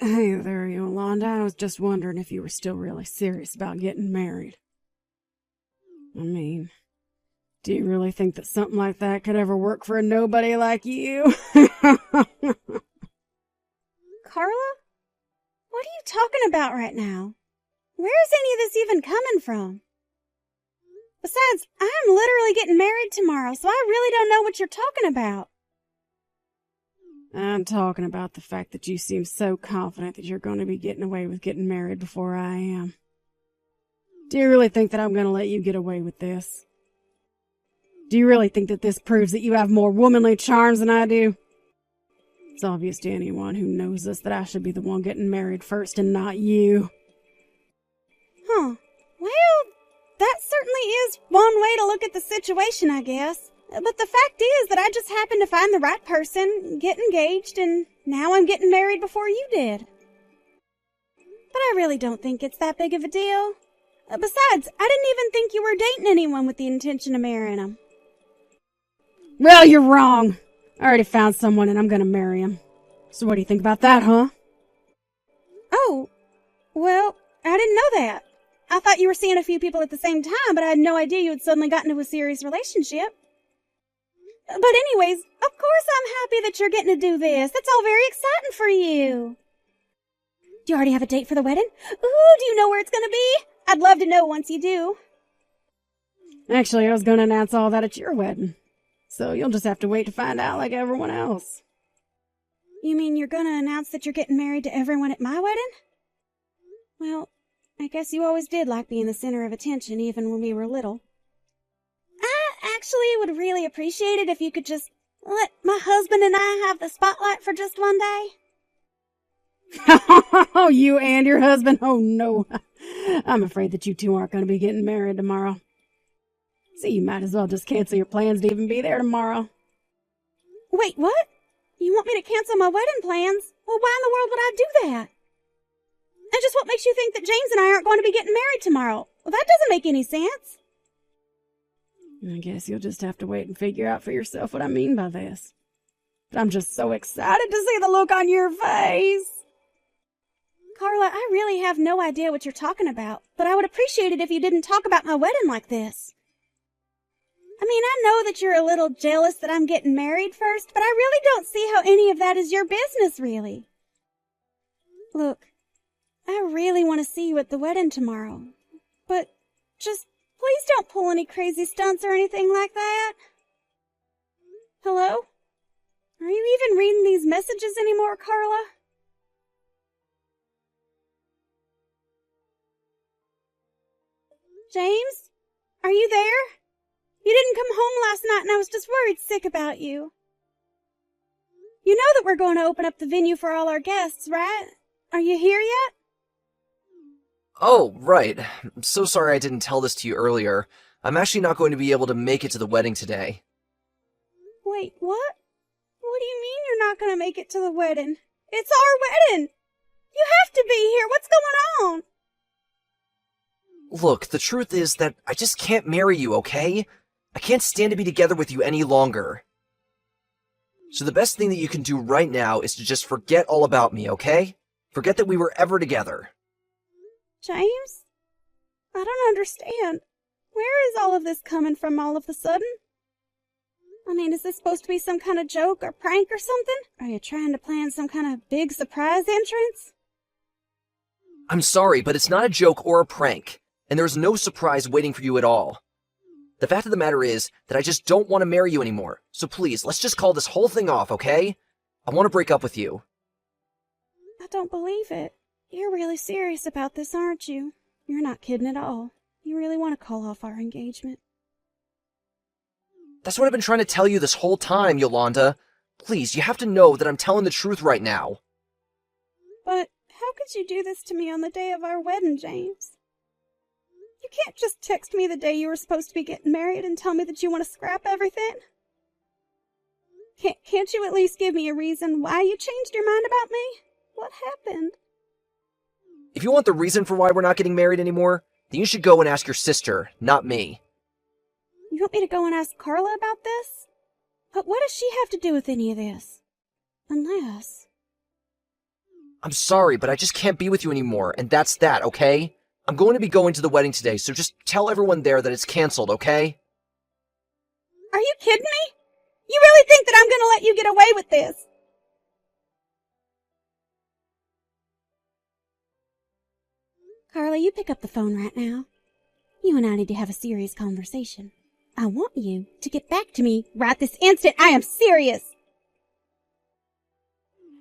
Hey there, Yolanda. I was just wondering if you were still really serious about getting married. I mean, do you really think that something like that could ever work for a nobody like you? Carla? What are you talking about right now? Where is any of this even coming from? Besides, I'm literally getting married tomorrow, so I really don't know what you're talking about. I'm talking about the fact that you seem so confident that you're going to be getting away with getting married before I am. Do you really think that I'm going to let you get away with this? Do you really think that this proves that you have more womanly charms than I do? It's obvious to anyone who knows us that I should be the one getting married first and not you. Huh. Well, that certainly is one way to look at the situation, I guess. But the fact is that I just happened to find the right person, get engaged, and now I'm getting married before you did. But I really don't think it's that big of a deal. Besides, I didn't even think you were dating anyone with the intention of marrying him. Well, you're wrong. I already found someone and I'm gonna marry him. So what do you think about that, huh? Oh, well, I didn't know that. I thought you were seeing a few people at the same time, but I had no idea you had suddenly gotten into a serious relationship. But anyways, of course I'm happy that you're getting to do this. That's all very exciting for you. Do you already have a date for the wedding? Ooh, do you know where it's gonna be? I'd love to know once you do. Actually, I was gonna announce all that at your wedding. So you'll just have to wait to find out like everyone else. You mean you're gonna announce that you're getting married to everyone at my wedding? Well, I guess you always did like being the center of attention even when we were little. I actually would really appreciate it if you could just let my husband and I have the spotlight for just one day. Oh, you and your husband? Oh, no. I'm afraid that you two aren't going to be getting married tomorrow. So you might as well just cancel your plans to even be there tomorrow. Wait, what? You want me to cancel my wedding plans? Well, why in the world would I do that? And just what makes you think that James and I aren't going to be getting married tomorrow? Well, that doesn't make any sense. I guess you'll just have to wait and figure out for yourself what I mean by this. But I'm just so excited to see the look on your face. Carla, I really have no idea what you're talking about, but I would appreciate it if you didn't talk about my wedding like this. I mean, I know that you're a little jealous that I'm getting married first, but I really don't see how any of that is your business, really. Look, I really want to see you at the wedding tomorrow, but just please don't pull any crazy stunts or anything like that. Hello? Are you even reading these messages anymore, Carla? James? Are you there? You didn't come home last night and I was just worried sick about you. You know that we're going to open up the venue for all our guests, right? Are you here yet? Oh, right. I'm so sorry I didn't tell this to you earlier. I'm actually not going to be able to make it to the wedding today. Wait, what? What do you mean you're not going to make it to the wedding? It's our wedding! You have to be here! What's going on? Look, the truth is that I just can't marry you, okay? I can't stand to be together with you any longer. So the best thing that you can do right now is to just forget all about me, okay? Forget that we were ever together. James? I don't understand. Where is all of this coming from all of a sudden? I mean, is this supposed to be some kind of joke or prank or something? Are you trying to plan some kind of big surprise entrance? I'm sorry, but it's not a joke or a prank, and there's no surprise waiting for you at all. The fact of the matter is that I just don't want to marry you anymore, so please, let's just call this whole thing off, okay? I want to break up with you. I don't believe it. You're really serious about this, aren't you? You're not kidding at all. You really want to call off our engagement. That's what I've been trying to tell you this whole time, Yolanda. Please, you have to know that I'm telling the truth right now. But how could you do this to me on the day of our wedding, James? You can't just text me the day you were supposed to be getting married and tell me that you want to scrap everything. Can't you at least give me a reason why you changed your mind about me? What happened? If you want the reason for why we're not getting married anymore, then you should go and ask your sister, not me. You want me to go and ask Carla about this? But what does she have to do with any of this? Unless... I'm sorry, but I just can't be with you anymore, and that's that, okay? I'm going to be going to the wedding today, so just tell everyone there that it's canceled, okay? Are you kidding me? You really think that I'm gonna let you get away with this? Carla, you pick up the phone right now. You and I need to have a serious conversation. I want you to get back to me right this instant. I am serious.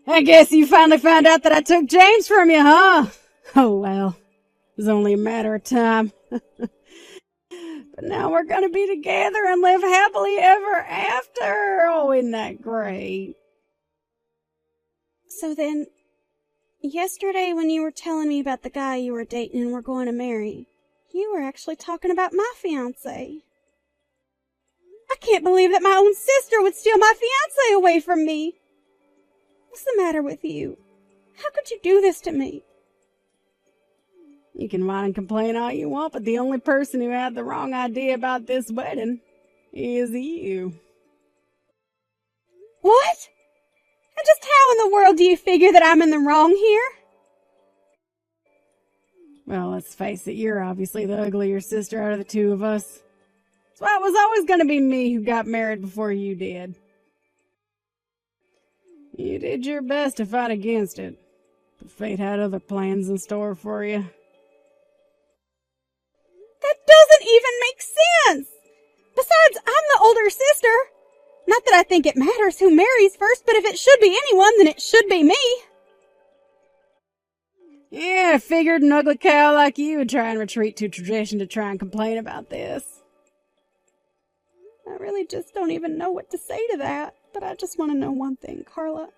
I guess you finally found out that I took James from you, huh? Oh, well. It was only a matter of time. But now we're gonna be together and live happily ever after. Oh, isn't that great? So then, yesterday when you were telling me about the guy you were dating and were going to marry, you were actually talking about my fiancé. I can't believe that my own sister would steal my fiancé away from me. What's the matter with you? How could you do this to me? You can whine and complain all you want, but the only person who had the wrong idea about this wedding is you. What? And just how in the world do you figure that I'm in the wrong here? Well, let's face it, you're obviously the uglier sister out of the two of us. So it was always going to be me who got married before you did. You did your best to fight against it, but fate had other plans in store for you. That doesn't even make sense! Besides, I'm the older sister. Not that I think it matters who marries first, but if it should be anyone, then it should be me. Yeah, I figured an ugly cow like you would try and retreat to tradition to try and complain about this. I really just don't even know what to say to that, but I just want to know one thing, Carla.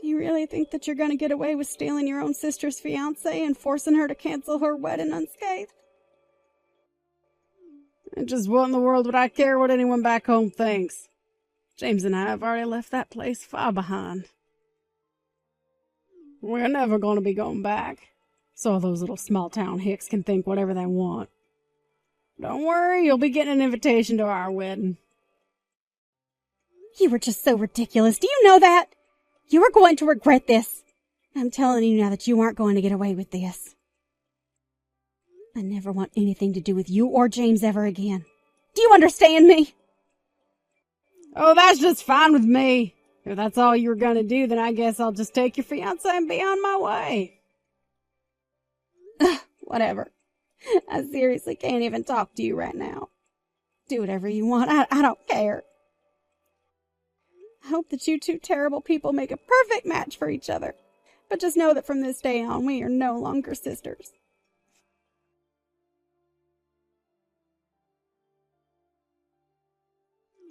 Do you really think that you're going to get away with stealing your own sister's fiancé and forcing her to cancel her wedding unscathed? And just what in the world would I care what anyone back home thinks? James and I have already left that place far behind. We're never going to be going back, so those little small-town hicks can think whatever they want. Don't worry, you'll be getting an invitation to our wedding. You were just so ridiculous. Do you know that? You are going to regret this. I'm telling you now that you aren't going to get away with this. I never want anything to do with you or James ever again. Do you understand me? Oh, that's just fine with me. If that's all you were going to do, then I guess I'll just take your fiancé and be on my way. Whatever. I seriously can't even talk to you right now. Do whatever you want. I don't care. I hope that you two terrible people make a perfect match for each other. But just know that from this day on, we are no longer sisters.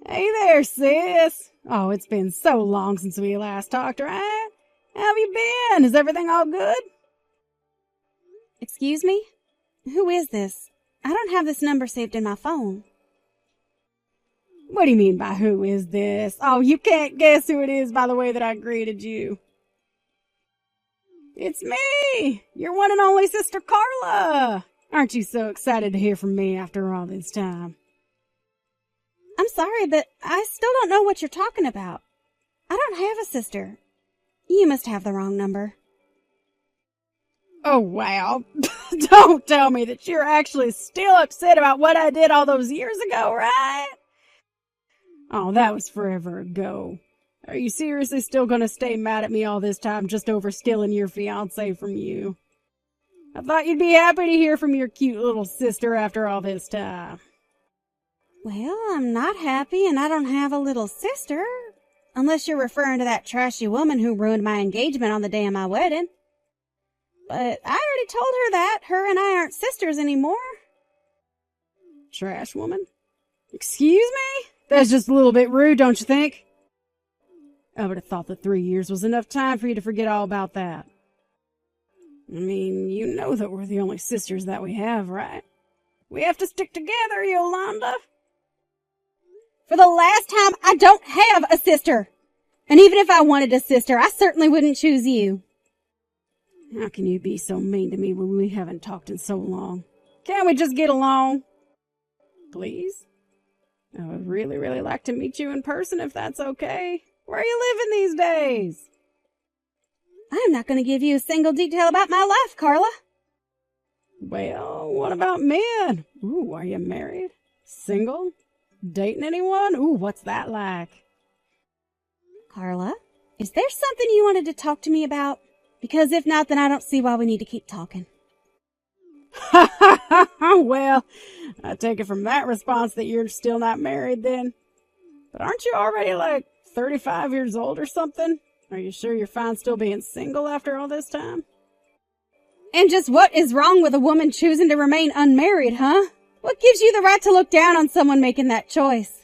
Hey there, sis. Oh, it's been so long since we last talked, right? How have you been? Is everything all good? Excuse me? Who is this? I don't have this number saved in my phone. What do you mean by who is this? Oh, you can't guess who it is by the way that I greeted you. It's me, your one and only sister Carla. Aren't you so excited to hear from me after all this time? I'm sorry, but I still don't know what you're talking about. I don't have a sister. You must have the wrong number. Oh, wow. Don't tell me that you're actually still upset about what I did all those years ago, right? Oh, that was forever ago. Are you seriously still gonna stay mad at me all this time just over stealing your fiancé from you? I thought you'd be happy to hear from your cute little sister after all this time. Well, I'm not happy and I don't have a little sister. Unless you're referring to that trashy woman who ruined my engagement on the day of my wedding. But I already told her that. Her and I aren't sisters anymore. Trash woman? Excuse me? That's just a little bit rude, don't you think? I would have thought that 3 years was enough time for you to forget all about that. I mean, you know that we're the only sisters that we have, right? We have to stick together, Yolanda. For the last time, I don't have a sister. And even if I wanted a sister, I certainly wouldn't choose you. How can you be so mean to me when we haven't talked in so long? Can't we just get along? Please? I would really, really like to meet you in person if that's okay. Where are you living these days? I'm not going to give you a single detail about my life, Carla. Well, what about men? Ooh, are you married? Single? Dating anyone? Ooh, what's that like? Carla, is there something you wanted to talk to me about? Because if not, then I don't see why we need to keep talking. Well, I take it from that response that you're still not married then. But aren't you already like 35 years old or something? Are you sure you're fine still being single after all this time? And just what is wrong with a woman choosing to remain unmarried, huh? What gives you the right to look down on someone making that choice?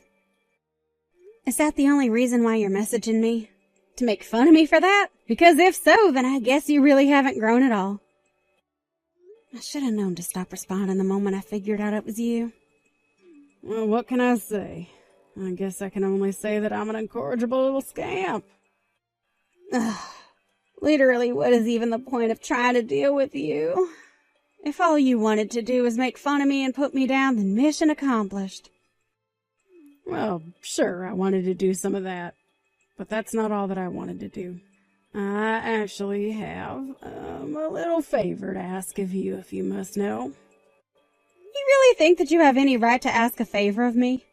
Is that the only reason why you're messaging me? To make fun of me for that? Because if so, then I guess you really haven't grown at all. I should have known to stop responding the moment I figured out it was you. Well, what can I say? I guess I can only say that I'm an incorrigible little scamp. Ugh. Literally, what is even the point of trying to deal with you? If all you wanted to do was make fun of me and put me down, then mission accomplished. Well, sure, I wanted to do some of that. But that's not all that I wanted to do. I actually have a little favor to ask of you, if you must know. You really think that you have any right to ask a favor of me?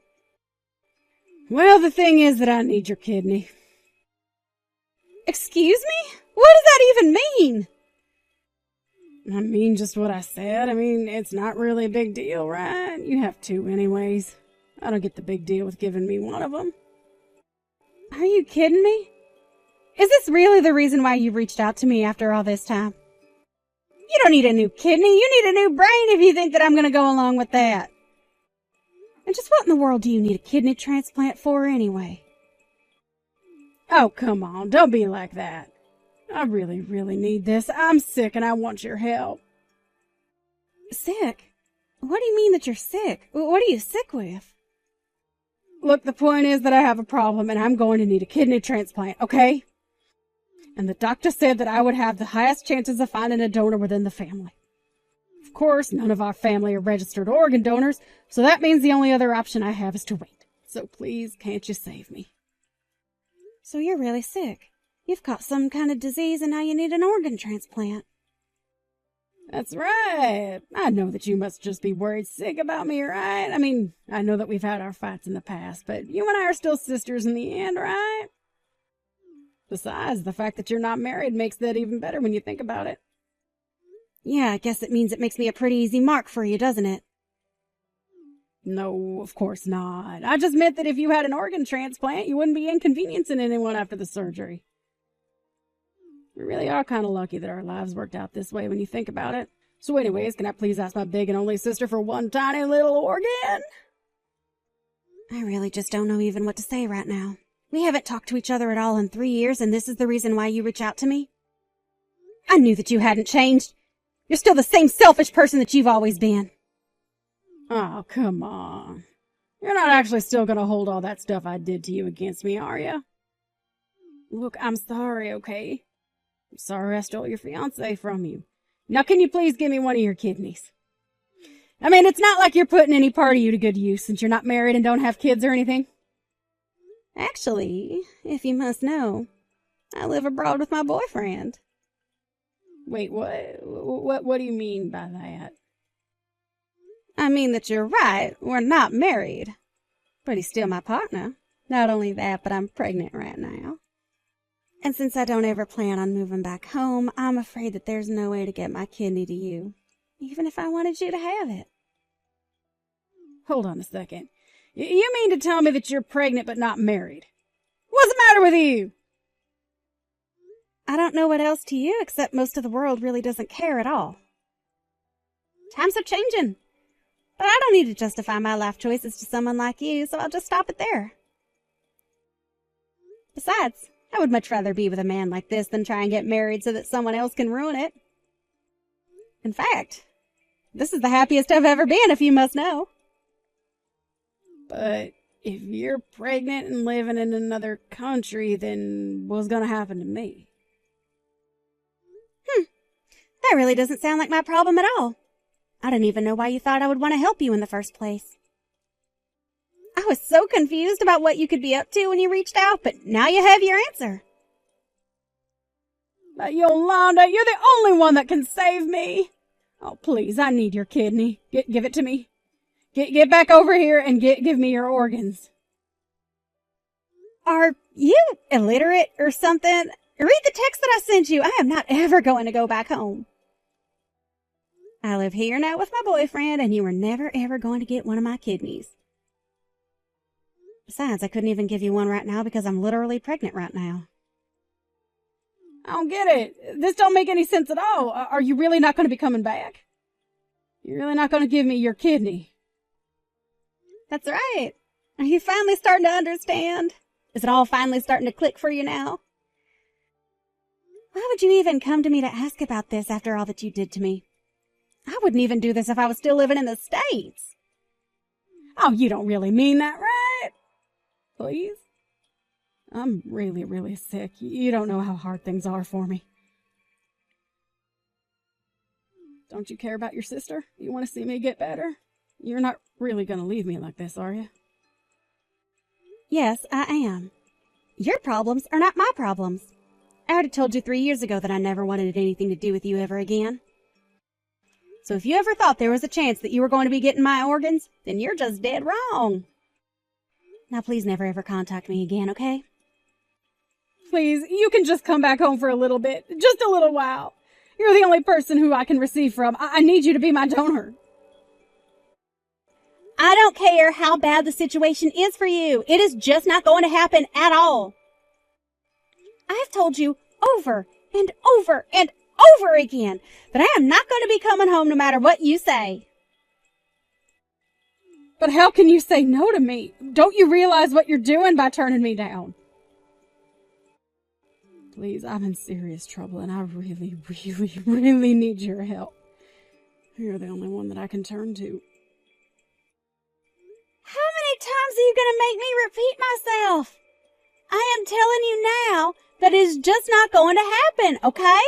Well, the thing is that I need your kidney. Excuse me? What does that even mean? I mean just what I said. I mean, it's not really a big deal, right? You have two anyways. I don't get the big deal with giving me one of them. Are you kidding me? Is this really the reason why you reached out to me after all this time? You don't need a new kidney. You need a new brain if you think that I'm going to go along with that. And just what in the world do you need a kidney transplant for anyway? Oh, come on. Don't be like that. I really, really need this. I'm sick and I want your help. Sick? What do you mean that you're sick? What are you sick with? Look, the point is that I have a problem and I'm going to need a kidney transplant, okay? And the doctor said that I would have the highest chances of finding a donor within the family. Of course, none of our family are registered organ donors, so that means the only other option I have is to wait. So please, can't you save me? So you're really sick. You've caught some kind of disease and now you need an organ transplant. That's right. I know that you must just be worried sick about me, right? I mean, I know that we've had our fights in the past, but you and I are still sisters in the end, right? Besides, the fact that you're not married makes that even better when you think about it. Yeah, I guess it means it makes me a pretty easy mark for you, doesn't it? No, of course not. I just meant that if you had an organ transplant, you wouldn't be inconveniencing anyone after the surgery. We really are kind of lucky that our lives worked out this way when you think about it. So anyways, can I please ask my big and only sister for one tiny little organ? I really just don't know even what to say right now. We haven't talked to each other at all in 3 years, and this is the reason why you reach out to me? I knew that you hadn't changed. You're still the same selfish person that you've always been. Oh, come on. You're not actually still going to hold all that stuff I did to you against me, are you? Look, I'm sorry, okay? I'm sorry I stole your fiancé from you. Now can you please give me one of your kidneys? I mean, it's not like you're putting any part of you to good use since you're not married and don't have kids or anything. Actually, if you must know, I live abroad with my boyfriend. Wait, what do you mean by that? I mean that you're right, we're not married. But he's still my partner. Not only that, but I'm pregnant right now. And since I don't ever plan on moving back home, I'm afraid that there's no way to get my kidney to you, even if I wanted you to have it. Hold on a second. You mean to tell me that you're pregnant but not married? What's the matter with you? I don't know what else to you, except most of the world really doesn't care at all. Times are changing. But I don't need to justify my life choices to someone like you, so I'll just stop it there. Besides, I would much rather be with a man like this than try and get married so that someone else can ruin it. In fact, this is the happiest I've ever been, if you must know. But if you're pregnant and living in another country, then what's going to happen to me? That really doesn't sound like my problem at all. I don't even know why you thought I would want to help you in the first place. I was so confused about what you could be up to when you reached out, but now you have your answer. Yolanda, you're the only one that can save me. Oh, please, I need your kidney. Give it to me. Get back over here and give me your organs. Are you illiterate or something? Read the text that I sent you. I am not ever going to go back home. I live here now with my boyfriend, and you were never ever going to get one of my kidneys. Besides, I couldn't even give you one right now because I'm literally pregnant right now. I don't get it. This don't make any sense at all. Are you really not going to be coming back? You're really not going to give me your kidney? That's right. Are you finally starting to understand? Is it all finally starting to click for you now? Why would you even come to me to ask about this after all that you did to me? I wouldn't even do this if I was still living in the States. Oh, you don't really mean that, right? Please? I'm really, really sick. You don't know how hard things are for me. Don't you care about your sister? You want to see me get better? You're not really going to leave me like this, are you? Yes, I am. Your problems are not my problems. I already told you 3 years ago that I never wanted anything to do with you ever again. So if you ever thought there was a chance that you were going to be getting my organs, then you're just dead wrong. Now please never ever contact me again, okay? Please, you can just come back home for a little bit. Just a little while. You're the only person who I can receive from. I need you to be my donor. I don't care how bad the situation is for you. It is just not going to happen at all. I've told you over and over and over again that I am not going to be coming home no matter what you say. But how can you say no to me? Don't you realize what you're doing by turning me down? Please, I'm in serious trouble and I really, really, really need your help. You're the only one that I can turn to. How many times are you going to make me repeat myself? I am telling you now that it is just not going to happen, okay?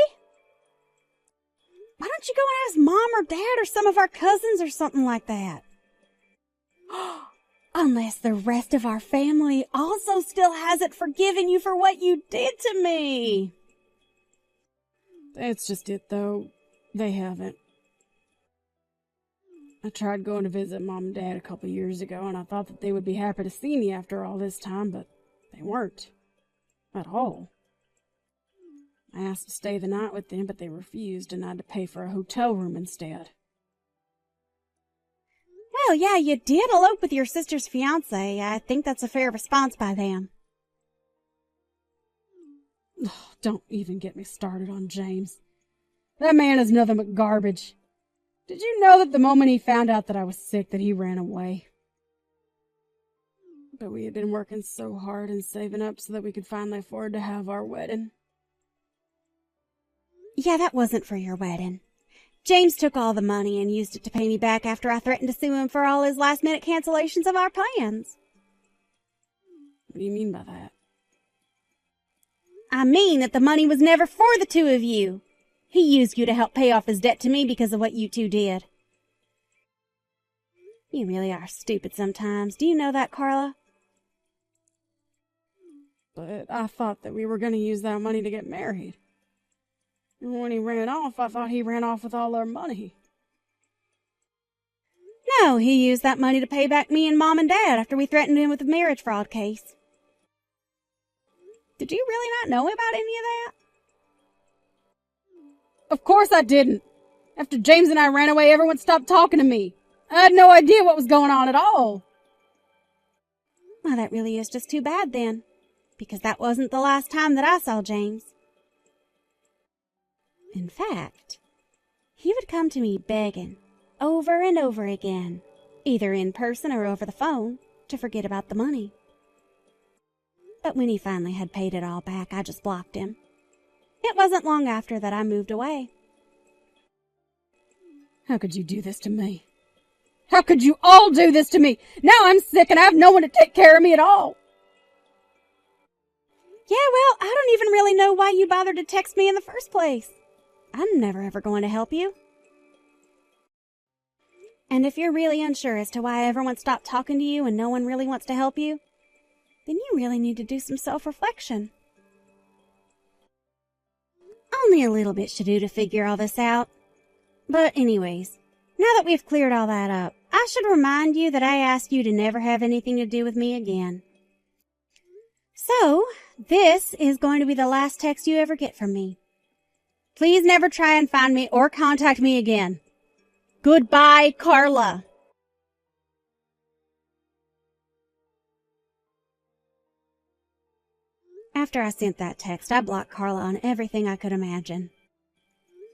Why don't you go and ask Mom or Dad or some of our cousins or something like that? Unless the rest of our family also still hasn't forgiven you for what you did to me. That's just it, though. They haven't. I tried going to visit Mom and Dad a couple years ago, and I thought that they would be happy to see me after all this time, but they weren't. At all. I asked to stay the night with them, but they refused, and I had to pay for a hotel room instead. Well, yeah, you did elope with your sister's fiancé. I think that's a fair response by them. Oh, don't even get me started on James. That man is nothing but garbage. Did you know that the moment he found out that I was sick that he ran away? But we had been working so hard and saving up so that we could finally afford to have our wedding. Yeah, that wasn't for your wedding. James took all the money and used it to pay me back after I threatened to sue him for all his last-minute cancellations of our plans. What do you mean by that? I mean that the money was never for the two of you. He used you to help pay off his debt to me because of what you two did. You really are stupid sometimes. Do you know that, Carla? But I thought that we were going to use that money to get married. And when he ran off, I thought he ran off with all our money. No, he used that money to pay back me and Mom and Dad after we threatened him with a marriage fraud case. Did you really not know about any of that? Of course I didn't. After James and I ran away, everyone stopped talking to me. I had no idea what was going on at all. Well, that really is just too bad then, because that wasn't the last time that I saw James. In fact, he would come to me begging over and over again, either in person or over the phone, to forget about the money. But when he finally had paid it all back, I just blocked him. It wasn't long after that I moved away. How could you do this to me? How could you all do this to me? Now I'm sick and I have no one to take care of me at all. Yeah, well, I don't even really know why you bothered to text me in the first place. I'm never ever going to help you. And if you're really unsure as to why everyone stopped talking to you and no one really wants to help you, then you really need to do some self-reflection. only a little bit to do to figure all this out. But anyways, now that we've cleared all that up, I should remind you that I asked you to never have anything to do with me again. So, this is going to be the last text you ever get from me. Please never try and find me or contact me again. Goodbye, Carla. After I sent that text, I blocked Carla on everything I could imagine.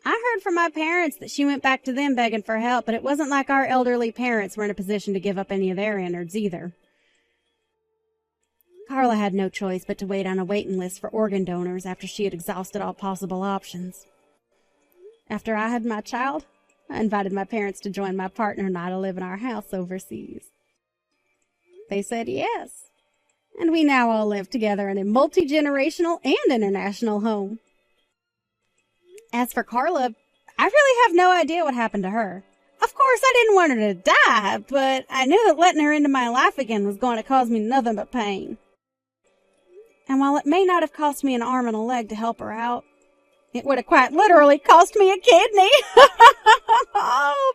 I heard from my parents that she went back to them begging for help, but it wasn't like our elderly parents were in a position to give up any of their innards either. Carla had no choice but to wait on a waiting list for organ donors after she had exhausted all possible options. After I had my child, I invited my parents to join my partner and I to live in our house overseas. They said yes, and we now all live together in a multi-generational and international home. As for Carla, I really have no idea what happened to her. Of course, I didn't want her to die, but I knew that letting her into my life again was going to cause me nothing but pain. And while it may not have cost me an arm and a leg to help her out, it would have quite literally cost me a kidney. Oh,